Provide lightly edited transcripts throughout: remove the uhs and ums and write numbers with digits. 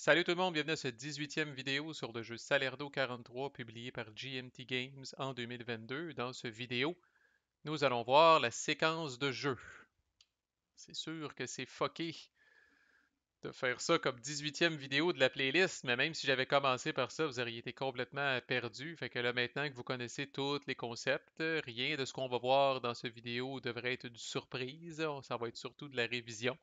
Salut tout le monde, bienvenue à cette 18e vidéo sur le jeu Salerno 43 publié par GMT Games en 2022. Dans cette vidéo, nous allons voir la séquence de jeu. C'est sûr que c'est fucké de faire ça comme 18e vidéo de la playlist, mais même si j'avais commencé par ça, vous auriez été complètement perdu. Fait que là, maintenant que vous connaissez tous les concepts, rien de ce qu'on va voir dans cette vidéo devrait être une surprise. Ça va être surtout de la révision.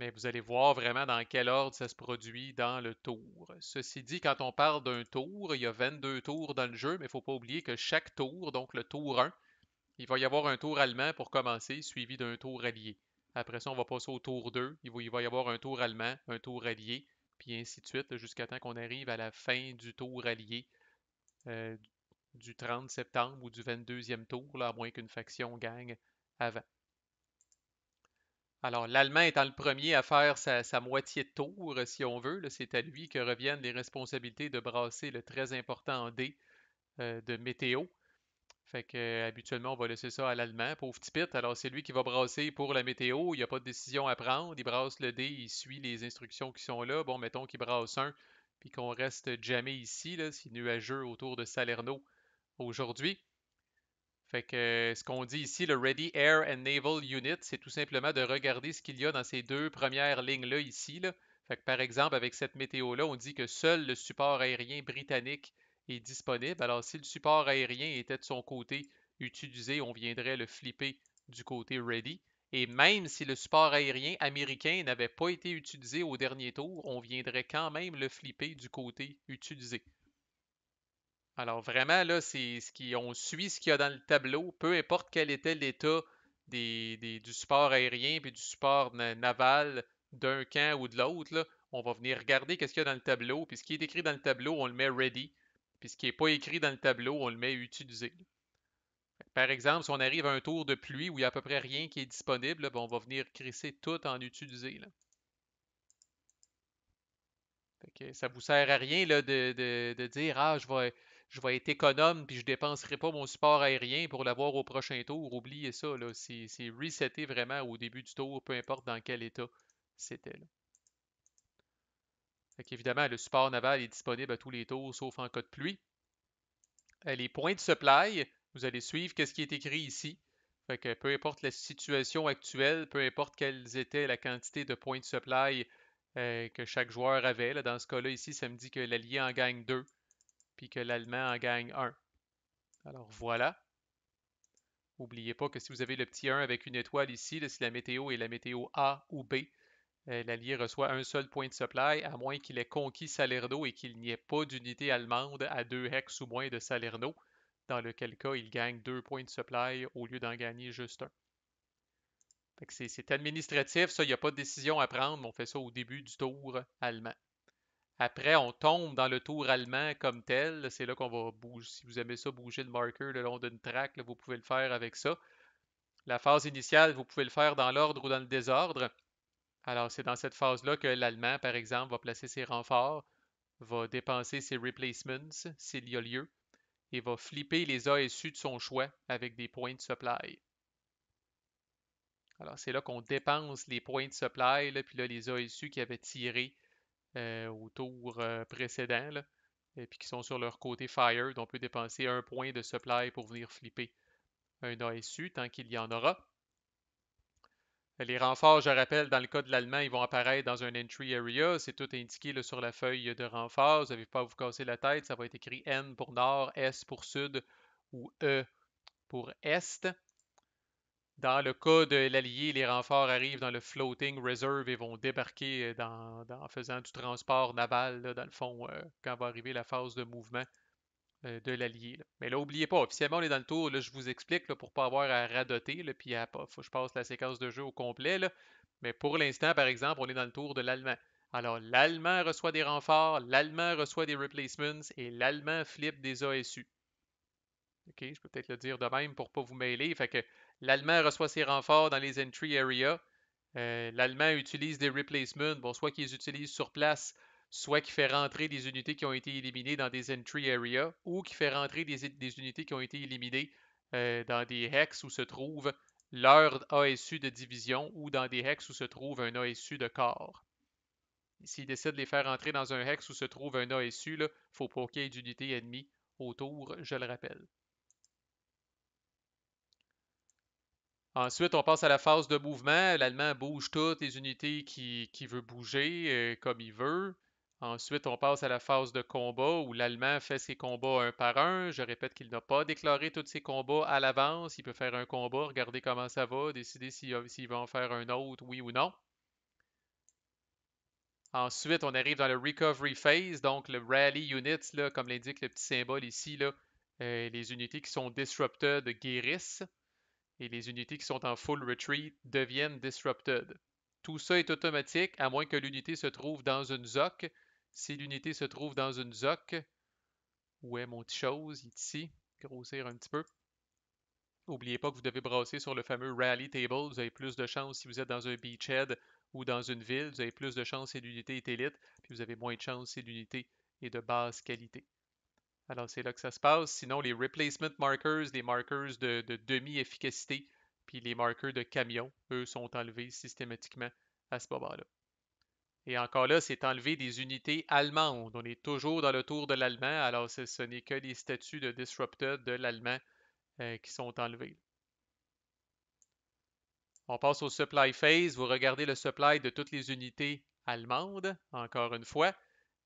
Mais vous allez voir vraiment dans quel ordre ça se produit dans le tour. Ceci dit, quand on parle d'un tour, il y a 22 tours dans le jeu, mais il ne faut pas oublier que chaque tour, donc le tour 1, il va y avoir un tour allemand pour commencer, suivi d'un tour allié. Après ça, on va passer au tour 2, il va y avoir un tour allemand, un tour allié, puis ainsi de suite, jusqu'à temps qu'on arrive à la fin du tour allié euh, du 30 septembre ou du 22e tour, là, à moins qu'une faction gagne avant. Alors, l'Allemand étant le premier à faire sa moitié de tour, si on veut, c'est à lui que reviennent les responsabilités de brasser le très important dé de météo. Fait que habituellement, on va laisser ça à l'Allemand, pauvre petit pit. Alors, c'est lui qui va brasser pour la météo. Il n'y a pas de décision à prendre. Il brasse le dé, il suit les instructions qui sont là. Bon, mettons qu'il brasse un, puis qu'on reste jamais ici, là, c'est nuageux autour de Salerno aujourd'hui. Fait que ce qu'on dit ici, le Ready Air and Naval Unit, c'est tout simplement de regarder ce qu'il y a dans ces deux premières lignes-là ici. Là. Fait que par exemple, avec cette météo-là, on dit que seul le support aérien britannique est disponible. Alors si le support aérien était de son côté utilisé, on viendrait le flipper du côté Ready. Et même si le support aérien américain n'avait pas été utilisé au dernier tour, on viendrait quand même le flipper du côté utilisé. Alors vraiment, là, on suit ce qu'il y a dans le tableau, peu importe quel était l'état du support aérien et du support naval d'un camp ou de l'autre, là, on va venir regarder qu'est-ce qu'il y a dans le tableau, puis ce qui est écrit dans le tableau, on le met ready, puis ce qui n'est pas écrit dans le tableau, on le met utilisé. Par exemple, si on arrive à un tour de pluie où il n'y a à peu près rien qui est disponible, là, ben, on va venir crisser tout en utilisé. Là. Fait que ça vous sert à rien là, de dire ah je vais être économe puis je dépenserai pas mon support aérien pour l'avoir au prochain tour. Oubliez ça, là. C'est resetter vraiment au début du tour, peu importe dans quel état c'était. Là. Fait qu'évidemment, le support naval est disponible à tous les tours, sauf en cas de pluie. Les points de supply, vous allez suivre qu'est-ce qui est écrit ici. Fait que peu importe la situation actuelle, peu importe quelles étaient la quantité de points de supply que chaque joueur avait. Là, dans ce cas-là, ici, ça me dit que l'Allié en gagne 2 puis que l'Allemand en gagne 1. Alors voilà. N'oubliez pas que si vous avez le petit 1 avec une étoile ici, là, si la météo est la météo A ou B, l'Allié reçoit un seul point de supply, à moins qu'il ait conquis Salerno et qu'il n'y ait pas d'unité allemande à 2 hex ou moins de Salerno, dans lequel cas il gagne 2 points de supply au lieu d'en gagner juste un. C'est administratif, ça, il n'y a pas de décision à prendre, mais on fait ça au début du tour allemand. Après, on tombe dans le tour allemand comme tel. C'est là qu'on va bouger. Si vous aimez ça, bouger le marqueur le long d'une track, là, vous pouvez le faire avec ça. La phase initiale, vous pouvez le faire dans l'ordre ou dans le désordre. Alors, c'est dans cette phase-là que l'Allemand, par exemple, va placer ses renforts, va dépenser ses replacements s'il y a lieu, et va flipper les ASU de son choix avec des points de supply. Alors, c'est là qu'on dépense les points de supply, là, puis là, les ASU qui avaient tiré au tour précédent, là, et puis qui sont sur leur côté Fire, on peut dépenser un point de supply pour venir flipper un ASU tant qu'il y en aura. Les renforts, je rappelle, dans le cas de l'allemand, ils vont apparaître dans un entry area. C'est tout indiqué là, sur la feuille de renfort. Vous n'avez pas à vous casser la tête. Ça va être écrit N pour nord, S pour sud ou E pour est. Dans le cas de l'Allié, les renforts arrivent dans le floating reserve et vont débarquer en faisant du transport naval, là, dans le fond, quand va arriver la phase de mouvement de l'Allié. Là. Mais là, n'oubliez pas, officiellement, on est dans le tour, là, je vous explique, là, pour ne pas avoir à radoter, là, puis faut que je passe la séquence de jeu au complet. Là. Mais pour l'instant, par exemple, on est dans le tour de l'Allemand. Alors, l'Allemand reçoit des renforts, l'Allemand reçoit des replacements et l'Allemand flippe des ASU. OK, je peux peut-être le dire de même pour ne pas vous mêler. Fait que l'Allemand reçoit ses renforts dans les entry areas. L'Allemand utilise des replacements, bon, soit qu'il les utilise sur place, soit qu'il fait rentrer des unités qui ont été éliminées dans des entry areas, ou qu'il fait rentrer des unités qui ont été éliminées dans des hex où se trouve leur ASU de division, ou dans des hex où se trouve un ASU de corps. S'il décide de les faire entrer dans un hex où se trouve un ASU, il ne faut pas qu'il y ait d'unité ennemie autour, je le rappelle. Ensuite, on passe à la phase de mouvement. L'Allemand bouge toutes les unités qui veut bouger comme il veut. Ensuite, on passe à la phase de combat où l'Allemand fait ses combats un par un. Je répète qu'il n'a pas déclaré tous ses combats à l'avance. Il peut faire un combat, regarder comment ça va, décider s'il va en faire un autre, oui ou non. Ensuite, on arrive dans le recovery phase, donc le rally units, là, comme l'indique le petit symbole ici, là, les unités qui sont disrupted guérissent et les unités qui sont en full retreat deviennent disrupted. Tout ça est automatique à moins que l'unité se trouve dans une ZOC. Si l'unité se trouve dans une ZOC, où est mon petit chose? Il est ici. Grossir un petit peu. N'oubliez pas que vous devez brasser sur le fameux Rally Table. Vous avez plus de chances si vous êtes dans un beachhead ou dans une ville. Vous avez plus de chances si l'unité est élite, puis vous avez moins de chances si l'unité est de basse qualité. Alors c'est là que ça se passe. Sinon, les replacement markers, les markers de demi-efficacité, puis les markers de camion, eux, sont enlevés systématiquement à ce moment-là. Et encore là, c'est enlevé des unités allemandes. On est toujours dans le tour de l'allemand, alors ce n'est que les statuts de disrupted de l'allemand qui sont enlevés. On passe au supply phase. Vous regardez le supply de toutes les unités allemandes, encore une fois.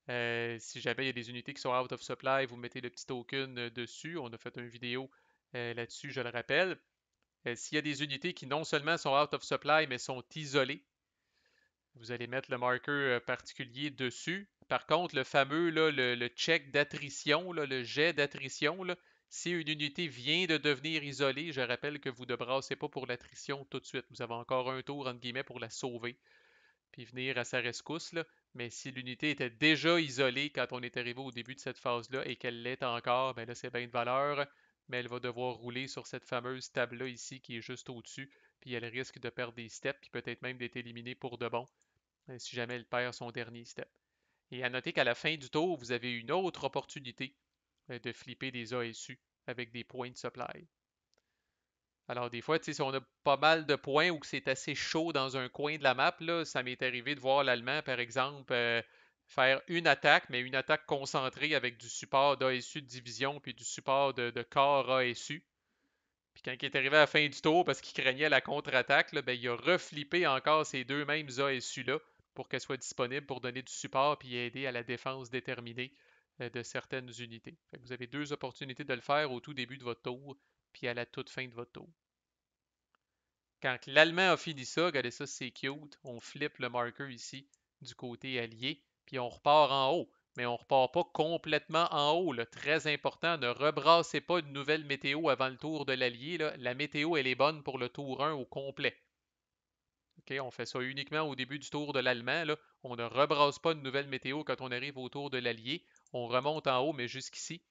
Si jamais il y a des unités qui sont out of supply, vous mettez le petit token dessus. On a fait une vidéo là-dessus, je le rappelle. S'il y a des unités qui non seulement sont out of supply, mais sont isolées, vous allez mettre le marqueur particulier dessus. Par contre, le fameux, là, le check d'attrition, le jet d'attrition, si une unité vient de devenir isolée, je rappelle que vous ne brassez pas pour l'attrition tout de suite. Vous avez encore un tour, entre guillemets, pour la sauver, puis venir à sa rescousse. Là. Mais si l'unité était déjà isolée quand on est arrivé au début de cette phase-là et qu'elle l'est encore, ben là, c'est bien de valeur, mais elle va devoir rouler sur cette fameuse table-là ici qui est juste au-dessus, puis elle risque de perdre des steps, puis peut-être même d'être éliminée pour de bon si jamais elle perd son dernier step. Et à noter qu'à la fin du tour, vous avez une autre opportunité de flipper des ASU avec des points de supply. Alors, des fois, si on a pas mal de points ou que c'est assez chaud dans un coin de la map, là, ça m'est arrivé de voir l'Allemand, par exemple, faire une attaque, mais une attaque concentrée avec du support d'ASU de division puis du support de corps ASU. Puis quand il est arrivé à la fin du tour, parce qu'il craignait la contre-attaque, ben, il a reflippé encore ces deux mêmes ASU-là pour qu'elles soient disponibles pour donner du support puis aider à la défense déterminée de certaines unités. Fait que vous avez deux opportunités de le faire au tout début de votre tour puis à la toute fin de votre tour. Quand l'Allemand a fini ça, regardez ça, c'est cute. On flippe le marqueur ici du côté allié, puis on repart en haut. Mais on repart pas complètement en haut. Là. Très important, ne rebrassez pas une nouvelle météo avant le tour de l'allié. La météo, elle est bonne pour le tour 1 au complet. Okay, on fait ça uniquement au début du tour de l'Allemand. On ne rebrasse pas une nouvelle météo quand on arrive au tour de l'allié. On remonte en haut, mais jusqu'ici.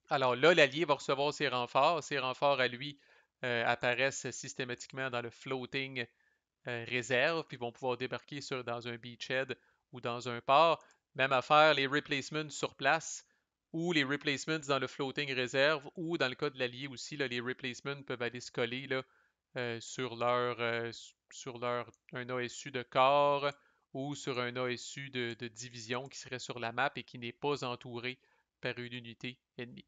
Alors là, l'allié va recevoir ses renforts. Ses renforts à lui apparaissent systématiquement dans le floating réserve, puis vont pouvoir débarquer dans un beachhead ou dans un port. Même affaire, les replacements sur place ou les replacements dans le floating réserve ou dans le cas de l'allié aussi, là, les replacements peuvent aller se coller là, sur leur un ASU de corps ou sur un ASU de division qui serait sur la map et qui n'est pas entouré par une unité ennemie.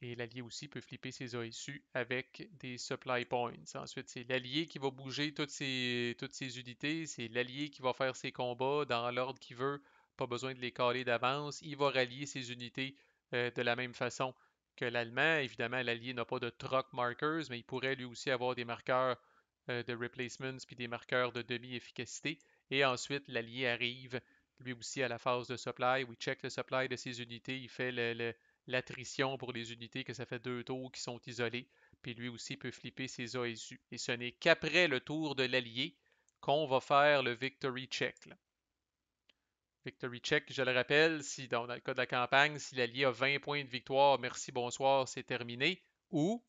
Et l'allié aussi peut flipper ses ASU avec des supply points. Ensuite, c'est l'allié qui va bouger toutes ses unités. C'est l'allié qui va faire ses combats dans l'ordre qu'il veut. Pas besoin de les caler d'avance. Il va rallier ses unités de la même façon que l'Allemand. Évidemment, l'allié n'a pas de troc markers, mais il pourrait lui aussi avoir des marqueurs de replacements puis des marqueurs de demi-efficacité. Et ensuite, l'allié arrive lui aussi à la phase de supply où il check le supply de ses unités. Il fait l'attrition pour les unités que ça fait deux tours qui sont isolées, puis lui aussi peut flipper ses ASU. Et ce n'est qu'après le tour de l'allié qu'on va faire le victory check. Là. Victory check, je le rappelle, si dans le cas de la campagne, si l'allié a 20 points de victoire, merci, bonsoir, c'est terminé. Ou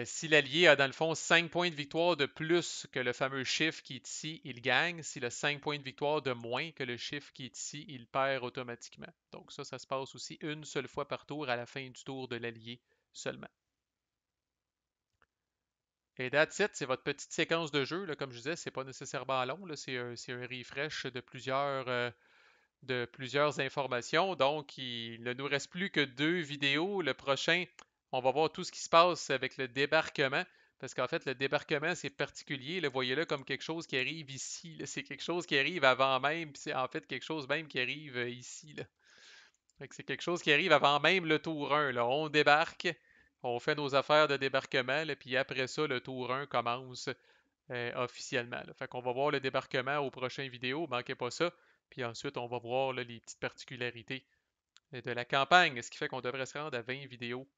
si l'allié a dans le fond 5 points de victoire de plus que le fameux chiffre qui est ici, il gagne. S'il a 5 points de victoire de moins que le chiffre qui est ici, il perd automatiquement. Donc ça se passe aussi une seule fois par tour à la fin du tour de l'allié seulement. Et that's it, c'est votre petite séquence de jeu. Là, comme je disais, c'est pas nécessairement long. Là, c'est un refresh de plusieurs informations. Donc, il ne nous reste plus que deux vidéos. Le prochain, on va voir tout ce qui se passe avec le débarquement. Parce qu'en fait, le débarquement, c'est particulier. Là, voyez-le comme quelque chose qui arrive ici. Là. C'est quelque chose qui arrive avant même. Puis c'est en fait quelque chose même qui arrive ici. Là. Fait que c'est quelque chose qui arrive avant même le tour 1. Là. On débarque, on fait nos affaires de débarquement, là, puis après ça, le tour 1 commence officiellement. Là. Fait qu'on va voir le débarquement aux prochaines vidéos, manquez pas ça. Puis ensuite, on va voir là, les petites particularités de la campagne, ce qui fait qu'on devrait se rendre à 20 vidéos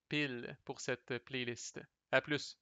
pile pour cette playlist. À plus!